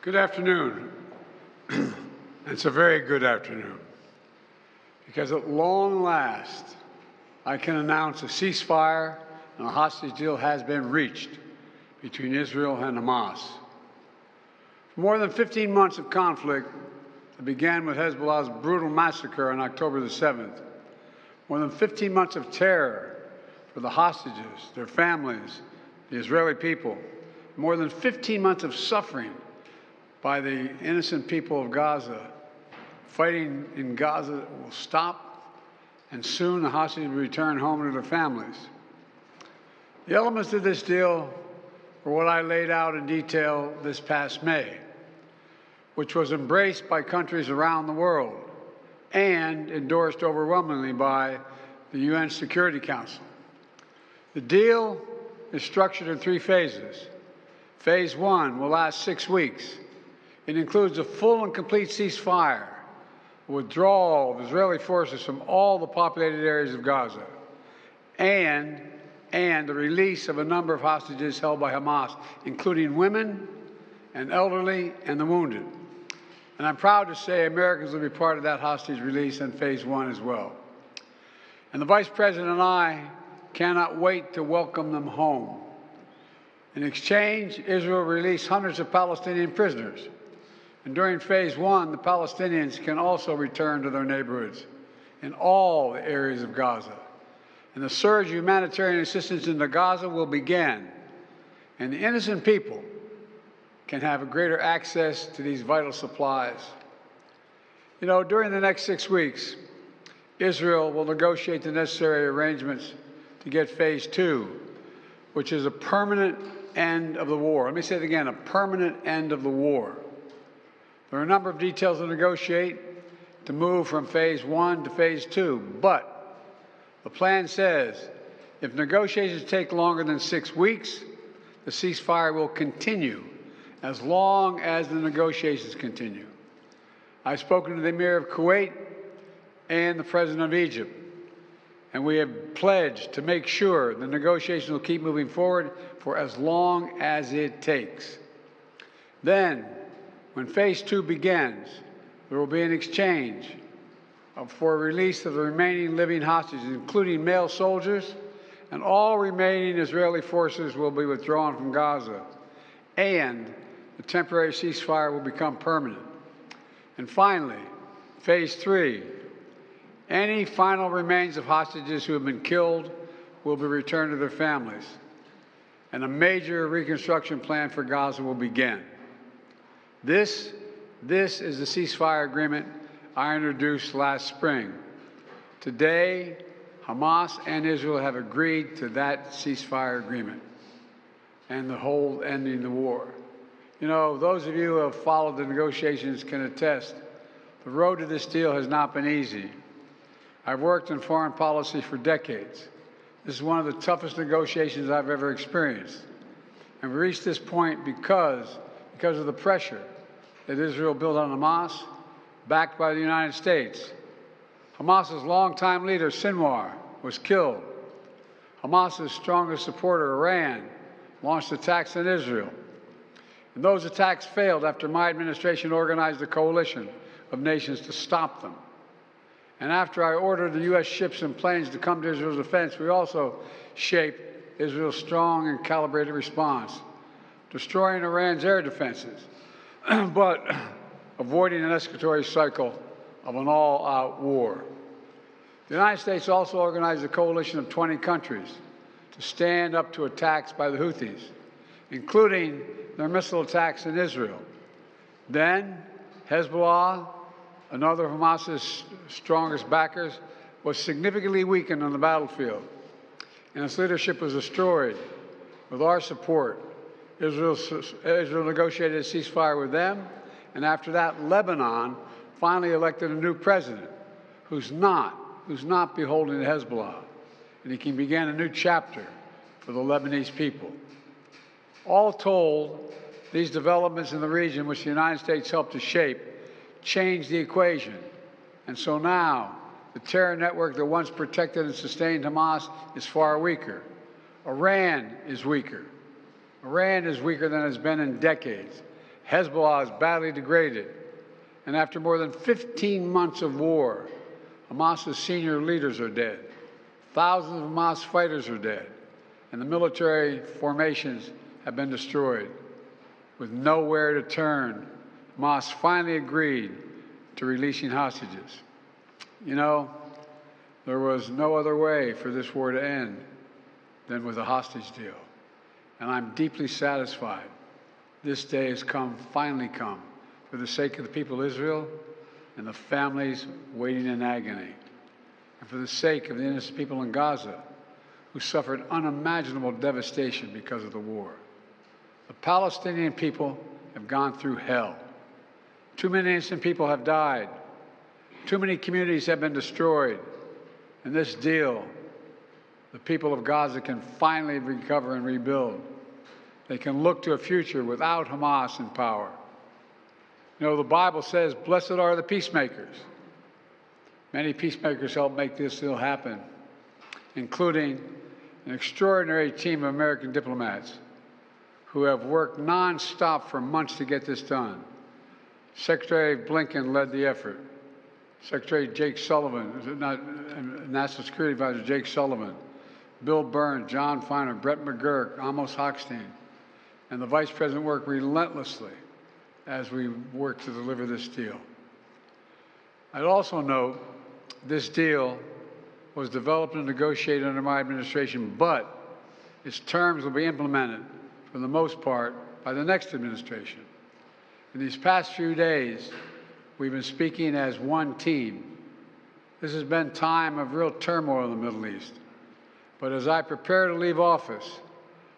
Good afternoon. It's a very good afternoon because at long last I can announce a ceasefire and a hostage deal has been reached between Israel and Hamas. For more than 15 months of conflict that began with Hezbollah's brutal massacre on October the 7th, more than 15 months of terror for the hostages, their families, the Israeli people, more than 15 months of suffering by the innocent people of Gaza. Fighting in Gaza will stop, and soon the hostages will return home to their families. The elements of this deal were what I laid out in detail this past May, which was embraced by countries around the world and endorsed overwhelmingly by the UN Security Council. The deal is structured in 3 phases. Phase 1 will last 6 weeks. It includes a full and complete ceasefire, withdrawal of Israeli forces from all the populated areas of Gaza, and the release of a number of hostages held by Hamas, including women and elderly and the wounded. And I'm proud to say Americans will be part of that hostage release in Phase 1 as well. And the Vice President and I cannot wait to welcome them home. In exchange, Israel released hundreds of Palestinian prisoners. And during Phase 1, the Palestinians can also return to their neighborhoods in all the areas of Gaza. And the surge of humanitarian assistance into Gaza will begin. And the innocent people can have a greater access to these vital supplies. You know, during the next 6 weeks, Israel will negotiate the necessary arrangements to get Phase 2, which is a permanent end of the war. Let me say it again, a permanent end of the war. There are a number of details to negotiate to move from Phase 1 to Phase 2, but the plan says if negotiations take longer than 6 weeks, the ceasefire will continue as long as the negotiations continue. I've spoken to the Emir of Kuwait and the President of Egypt, and we have pledged to make sure the negotiations will keep moving forward for as long as it takes. Then, when Phase 2 begins, there will be an exchange for release of the remaining living hostages, including male soldiers, and all remaining Israeli forces will be withdrawn from Gaza, and the temporary ceasefire will become permanent. And finally, Phase 3, any final remains of hostages who have been killed will be returned to their families, and a major reconstruction plan for Gaza will begin. This is the ceasefire agreement I introduced last spring. Today, Hamas and Israel have agreed to that ceasefire agreement and the whole ending the war. You know, those of you who have followed the negotiations can attest, the road to this deal has not been easy. I've worked in foreign policy for decades. This is one of the toughest negotiations I've ever experienced. And we reached this point because of the pressure that Israel built on Hamas, backed by the United States. Hamas's longtime leader, Sinwar, was killed. Hamas's strongest supporter, Iran, launched attacks on Israel. And those attacks failed after my administration organized a coalition of nations to stop them. And after I ordered the U.S. ships and planes to come to Israel's defense, we also shaped Israel's strong and calibrated response, destroying Iran's air defenses, but avoiding an escalatory cycle of an all-out war. The United States also organized a coalition of 20 countries to stand up to attacks by the Houthis, including their missile attacks in Israel. Then Hezbollah, another of Hamas's strongest backers, was significantly weakened on the battlefield, and its leadership was destroyed. With our support, Israel negotiated a ceasefire with them, and after that, Lebanon finally elected a new president who's not beholden to Hezbollah, and he can begin a new chapter for the Lebanese people. All told, these developments in the region, which the United States helped to shape, changed the equation. And so now, the terror network that once protected and sustained Hamas is far weaker. Iran is weaker. Iran is weaker than it's been in decades. Hezbollah is badly degraded, and after more than 15 months of war, Hamas's senior leaders are dead. Thousands of Hamas fighters are dead, and the military formations have been destroyed. With nowhere to turn, Hamas finally agreed to releasing hostages. You know, there was no other way for this war to end than with a hostage deal. And I'm deeply satisfied this day has finally come, for the sake of the people of Israel and the families waiting in agony, and for the sake of the innocent people in Gaza who suffered unimaginable devastation because of the war. The Palestinian people have gone through hell. Too many innocent people have died. Too many communities have been destroyed. In this deal, the people of Gaza can finally recover and rebuild. They can look to a future without Hamas in power. You know, the Bible says, "Blessed are the peacemakers." Many peacemakers helped make this deal happen, including an extraordinary team of American diplomats who have worked nonstop for months to get this done. Secretary Blinken led the effort. Secretary Jake Sullivan, National Security Advisor Jake Sullivan, Bill Burns, John Feiner, Brett McGurk, Amos Hochstein, and the Vice President worked relentlessly as we work to deliver this deal. I'd also note this deal was developed and negotiated under my administration, but its terms will be implemented, for the most part, by the next administration. In these past few days, we've been speaking as one team. This has been a time of real turmoil in the Middle East. But as I prepare to leave office,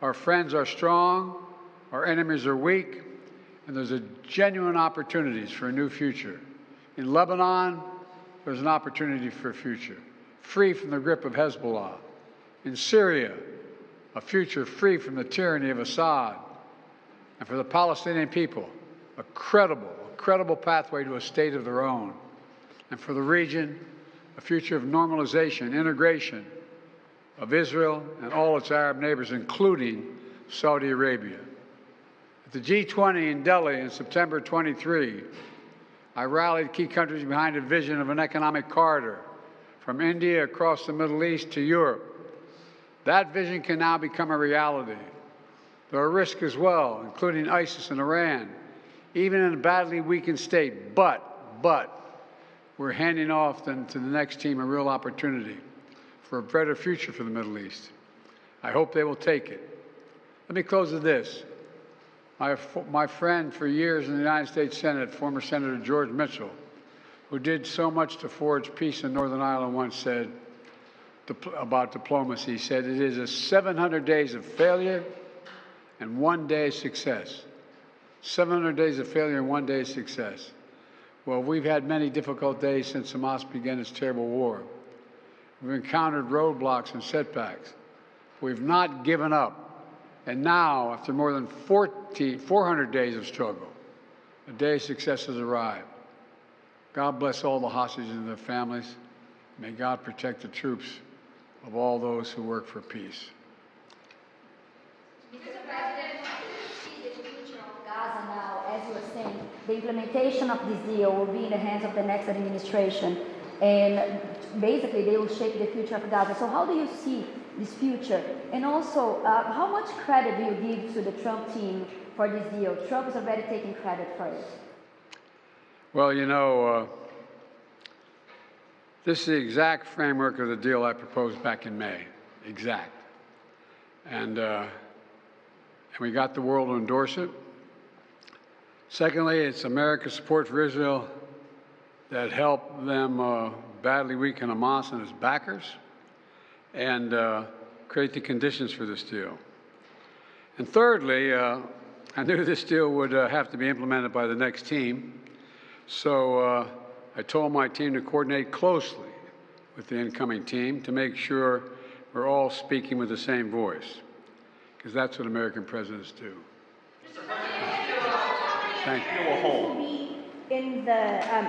our friends are strong, our enemies are weak, and there's a genuine opportunities for a new future. In Lebanon, there's an opportunity for a future, free from the grip of Hezbollah. In Syria, a future free from the tyranny of Assad. And for the Palestinian people, a credible pathway to a state of their own. And for the region, a future of normalization, integration of Israel and all its Arab neighbors, including Saudi Arabia. At the G20 in Delhi in September 23, I rallied key countries behind a vision of an economic corridor from India across the Middle East to Europe. That vision can now become a reality. There are risks as well, including ISIS and Iran, even in a badly weakened state. But we're handing off to the next team a real opportunity for a better future for the Middle East. I hope they will take it. Let me close with this. My friend for years in the United States Senate, former Senator George Mitchell, who did so much to forge peace in Northern Ireland, once said about diplomacy, he said, "It is a 700 days of failure and 1 day of success." 700 days of failure and 1 day of success. Well, we've had many difficult days since Hamas began its terrible war. We've encountered roadblocks and setbacks. We've not given up. And now, after more than 400 days of struggle, a day of success has arrived. God bless all the hostages and their families. May God protect the troops of all those who work for peace. Mr. President, how do you see the future of Gaza now? As you were saying, the implementation of this deal will be in the hands of the next administration, and basically they will shape the future of Gaza. So how do you see this future? And also, how much credit do you give to the Trump team for this deal? Trump is already taking credit for it. Well, you know, this is the exact framework of the deal I proposed back in May. Exact. And we got the world to endorse it. Secondly, it's America's support for Israel that helped them badly weaken Hamas and its backers and create the conditions for this deal. And thirdly, I knew this deal would have to be implemented by the next team, so I told my team to coordinate closely with the incoming team to make sure we're all speaking with the same voice, because that's what American presidents do. Thank you.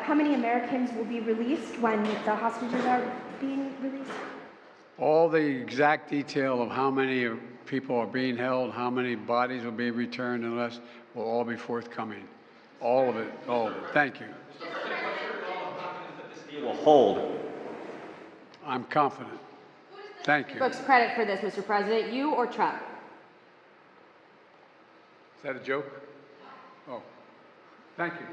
How many Americans will be released when the hostages are being released? All the exact detail of how many people are being held, how many bodies will be returned, and less, will all be forthcoming. All of it, all of it. Thank you. Deal will hold. I'm confident. Thank you. Who takes credit for this, Mr. President, you or Trump? Is that a joke? Oh, thank you.